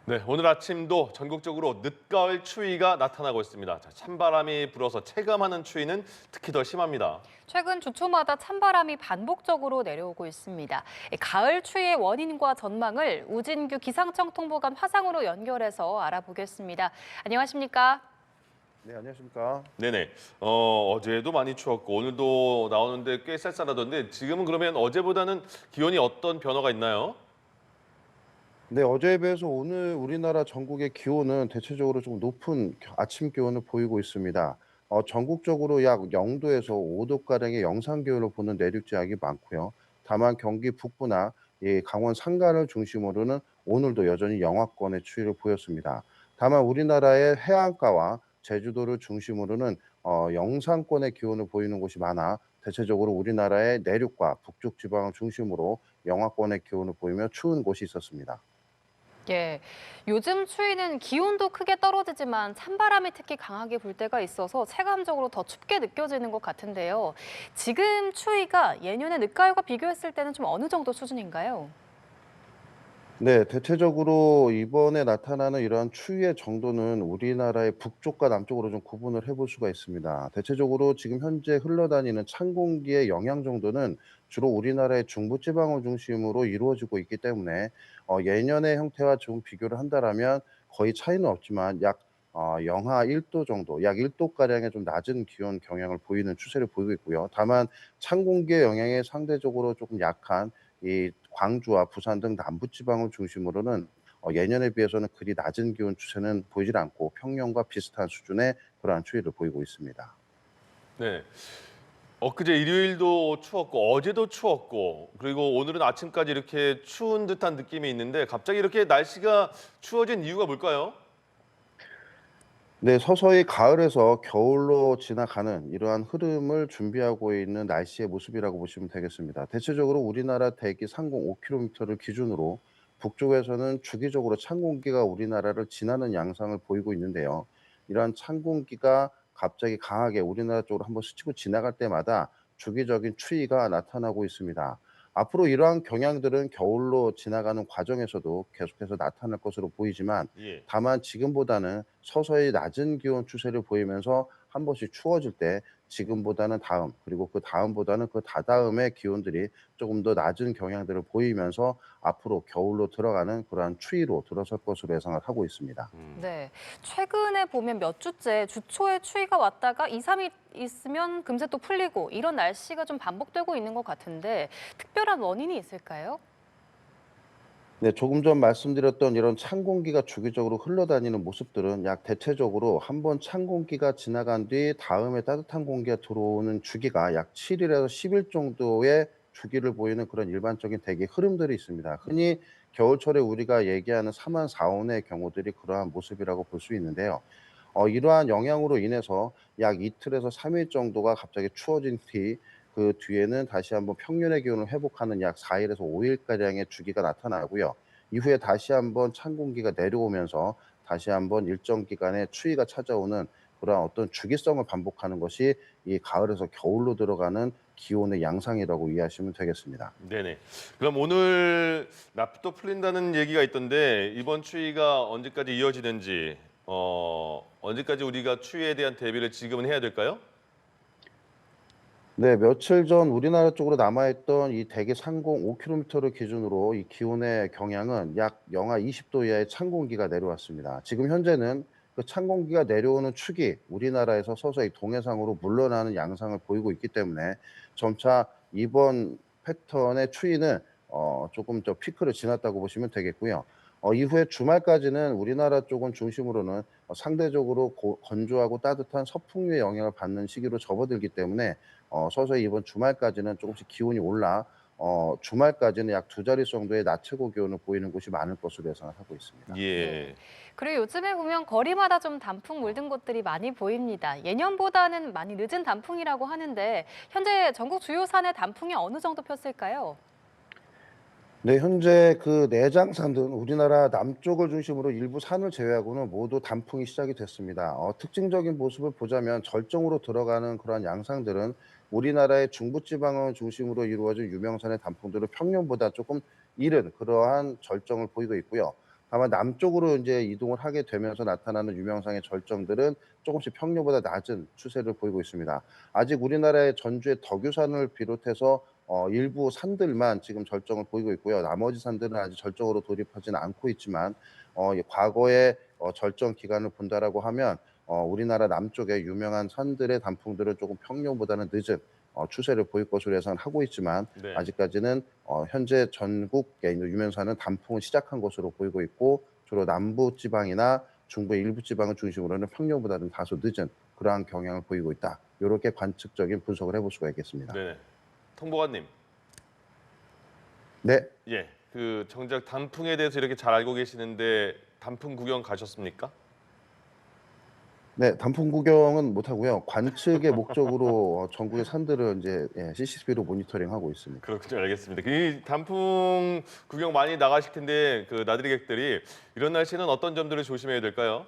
네, 오늘 아침도 전국적으로 늦가을 추위가 나타나고 있습니다. 자, 찬바람이 불어서 체감하는 추위는 특히 더 심합니다. 최근 주초마다 찬바람이 반복적으로 내려오고 있습니다. 가을 추위의 원인과 전망을 우진규 기상청 통보관 화상으로 연결해서 알아보겠습니다. 안녕하십니까? 네, 안녕하십니까. 네네, 어제도 많이 추웠고 오늘도 나오는데 꽤 쌀쌀하던데 지금은 그러면 어제보다는 기온이 어떤 변화가 있나요? 네, 어제에 비해서 오늘 우리나라 전국의 기온은 대체적으로 좀 높은 아침 기온을 보이고 있습니다. 전국적으로 약 0도에서 5도가량의 영상 기온을 보는 내륙 지역이 많고요. 다만 경기 북부나 이 강원 산간을 중심으로는 오늘도 여전히 영하권의 추위를 보였습니다. 다만 우리나라의 해안가와 제주도를 중심으로는 영상권의 기온을 보이는 곳이 많아 대체적으로 우리나라의 내륙과 북쪽 지방을 중심으로 영하권의 기온을 보이며 추운 곳이 있었습니다. 예, 요즘 추위는 기온도 크게 떨어지지만 찬바람이 특히 강하게 불 때가 있어서 체감적으로 더 춥게 느껴지는 것 같은데요. 지금 추위가 예년의 늦가을과 비교했을 때는 좀 어느 정도 수준인가요? 네. 대체적으로 이번에 나타나는 이러한 추위의 정도는 우리나라의 북쪽과 남쪽으로 좀 구분을 해볼 수가 있습니다. 대체적으로 지금 현재 흘러다니는 찬 공기의 영향 정도는 주로 우리나라의 중부지방을 중심으로 이루어지고 있기 때문에 예년의 형태와 좀 비교를 한다라면 거의 차이는 없지만 약 영하 1도 정도, 약 1 도가량의 좀 낮은 기온 경향을 보이는 추세를 보이고 있고요. 다만 찬 공기의 영향에 상대적으로 조금 약한 이 광주와 부산 등 남부 지방을 중심으로는 예년에 비해서는 그리 낮은 기온 추세는 보이질 않고 평년과 비슷한 수준의 그러한 추이를 보이고 있습니다. 네, 엊그제 일요일도 추웠고 어제도 추웠고 그리고 오늘은 아침까지 이렇게 추운 듯한 느낌이 있는데 갑자기 이렇게 날씨가 추워진 이유가 뭘까요? 네, 서서히 가을에서 겨울로 지나가는 이러한 흐름을 준비하고 있는 날씨의 모습이라고 보시면 되겠습니다. 대체적으로 우리나라 대기 상공 5km를 기준으로 북쪽에서는 주기적으로 찬 공기가 우리나라를 지나는 양상을 보이고 있는데요. 이러한 찬 공기가 갑자기 강하게 우리나라 쪽으로 한번 스치고 지나갈 때마다 주기적인 추위가 나타나고 있습니다. 앞으로 이러한 경향들은 겨울로 지나가는 과정에서도 계속해서 나타날 것으로 보이지만 예. 다만 지금보다는 서서히 낮은 기온 추세를 보이면서 한 번씩 추워질 때 지금보다는 다음 그리고 그다음보다는 그 다다음의 기온들이 조금 더 낮은 경향들을 보이면서 앞으로 겨울로 들어가는 그러한 추위로 들어설 것으로 예상을 하고 있습니다. 네, 최근에 보면 몇 주째 주초에 추위가 왔다가 2, 3일 있으면 금세 또 풀리고 이런 날씨가 좀 반복되고 있는 것 같은데 특별한 원인이 있을까요? 네, 조금 전 말씀드렸던 이런 찬 공기가 주기적으로 흘러다니는 모습들은 약 대체적으로 한번 찬 공기가 지나간 뒤 다음에 따뜻한 공기가 들어오는 주기가 약 7일에서 10일 정도의 주기를 보이는 그런 일반적인 대기 흐름들이 있습니다. 흔히 겨울철에 우리가 얘기하는 사만사온의 경우들이 그러한 모습이라고 볼 수 있는데요. 이러한 영향으로 인해서 약 이틀에서 3일 정도가 갑자기 추워진 뒤 그 뒤에는 다시 한번 평년의 기온을 회복하는 약 4일에서 5일가량의 주기가 나타나고요. 이후에 다시 한번 찬 공기가 내려오면서 다시 한번 일정 기간의 추위가 찾아오는 그러한 어떤 주기성을 반복하는 것이 이 가을에서 겨울로 들어가는 기온의 양상이라고 이해하시면 되겠습니다. 네네. 그럼 오늘 납도 풀린다는 얘기가 있던데 이번 추위가 언제까지 이어지는지 언제까지 우리가 추위에 대한 대비를 지금은 해야 될까요? 네. 며칠 전 우리나라 쪽으로 남아있던 이 대기 상공 5km를 기준으로 이 기온의 경향은 약 영하 20도 이하의 찬 공기가 내려왔습니다. 지금 현재는 그 찬 공기가 내려오는 축이 우리나라에서 서서히 동해상으로 물러나는 양상을 보이고 있기 때문에 점차 이번 패턴의 추위는 조금 저 피크를 지났다고 보시면 되겠고요. 이후에 주말까지는 우리나라 쪽은 중심으로는 상대적으로 건조하고 따뜻한 서풍류의 영향을 받는 시기로 접어들기 때문에 서서히 이번 주말까지는 조금씩 기온이 올라 주말까지는 약 두 자릿수 정도의 낮 최고 기온을 보이는 곳이 많을 것으로 예상을 하고 있습니다. 네. 예. 그리고 요즘에 보면 거리마다 좀 단풍 물든 곳들이 많이 보입니다. 예년보다는 많이 늦은 단풍이라고 하는데 현재 전국 주요 산에 단풍이 어느 정도 폈을까요? 네, 현재 그 내장산들은 우리나라 남쪽을 중심으로 일부 산을 제외하고는 모두 단풍이 시작이 됐습니다. 특징적인 모습을 보자면 절정으로 들어가는 그러한 양상들은 우리나라의 중부지방을 중심으로 이루어진 유명산의 단풍들은 평년보다 조금 이른 그러한 절정을 보이고 있고요. 다만 남쪽으로 이제 이동을 하게 되면서 나타나는 유명상의 절정들은 조금씩 평년보다 낮은 추세를 보이고 있습니다. 아직 우리나라의 전주의 덕유산을 비롯해서 일부 산들만 지금 절정을 보이고 있고요. 나머지 산들은 아직 절정으로 돌입하지는 않고 있지만 과거의 절정 기간을 본다라고 하면 우리나라 남쪽의 유명한 산들의 단풍들은 조금 평년보다는 늦은 추세를 보일 것으로 예상하고 있지만 네. 아직까지는 현재 전국의 있는 유명산은 단풍을 시작한 것으로 보이고 있고 주로 남부 지방이나 중부 일부 지방을 중심으로는 평년보다는 다소 늦은 그러한 경향을 보이고 있다. 이렇게 관측적인 분석을 해볼 수가 있겠습니다. 네. 통보관님. 네. 예. 정작 단풍에 대해서 이렇게 잘 알고 계시는데 단풍 구경 가셨습니까? 네, 단풍 구경은 못 하고요. 관측의 목적으로 전국의 산들을 이제 CCTV로 모니터링하고 있습니다. 그렇군요. 알겠습니다. 이 단풍 구경 많이 나가실 텐데 나들이객들이 이런 날씨는 어떤 점들을 조심해야 될까요?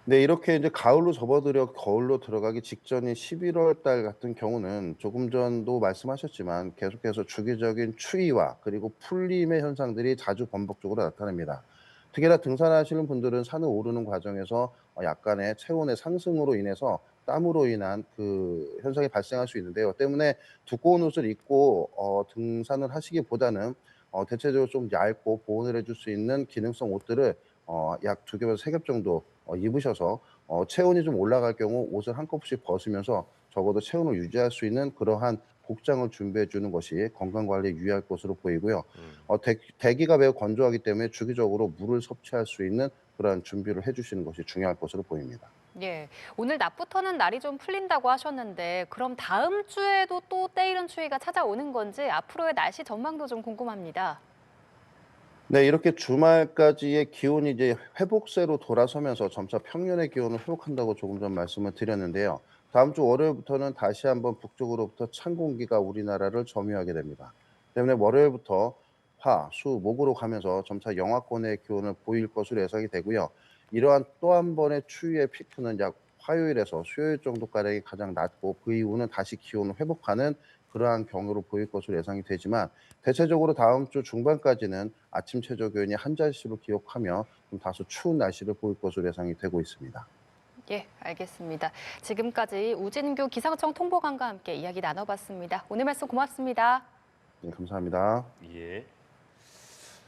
네, 이렇게 이제 가을로 접어들어 겨울로 들어가기 직전인 11월 달 같은 경우는 조금 전도 말씀하셨지만 계속해서 주기적인 추위와 그리고 풀림의 현상들이 자주 반복적으로 나타납니다. 특히나 등산하시는 분들은 산을 오르는 과정에서 약간의 체온의 상승으로 인해서 땀으로 인한 그 현상이 발생할 수 있는데요. 때문에 두꺼운 옷을 입고 등산을 하시기보다는 대체적으로 좀 얇고 보온을 해줄 수 있는 기능성 옷들을 약 2겹에서 3겹 정도 입으셔서 체온이 좀 올라갈 경우 옷을 한꺼번씩 벗으면서 적어도 체온을 유지할 수 있는 그러한 복장을 준비해 주는 것이 건강 관리에 유의할 것으로 보이고요. 대기가 매우 건조하기 때문에 주기적으로 물을 섭취할 수 있는 그러한 준비를 해 주시는 것이 중요할 것으로 보입니다. 예, 오늘 낮부터는 날이 좀 풀린다고 하셨는데 그럼 다음 주에도 또 때이른 추위가 찾아오는 건지 앞으로의 날씨 전망도 좀 궁금합니다. 네, 이렇게 주말까지의 기온이 이제 회복세로 돌아서면서 점차 평년의 기온을 회복한다고 조금 전 말씀을 드렸는데요. 다음 주 월요일부터는 다시 한번 북쪽으로부터 찬 공기가 우리나라를 점유하게 됩니다. 때문에 월요일부터 화, 수, 목으로 가면서 점차 영하권의 기온을 보일 것으로 예상이 되고요. 이러한 또 한 번의 추위의 피크는 약 화요일에서 수요일 정도까지 가장 낮고 그 이후는 다시 기온을 회복하는 그러한 경우로 보일 것으로 예상이 되지만 대체적으로 다음 주 중반까지는 아침 최저 기온이 한자릿수로 기록하며 좀 다소 추운 날씨를 보일 것으로 예상이 되고 있습니다. 예, 알겠습니다. 지금까지 우진규 기상청 통보관과 함께 이야기 나눠봤습니다. 오늘 말씀 고맙습니다. 네, 감사합니다. 예.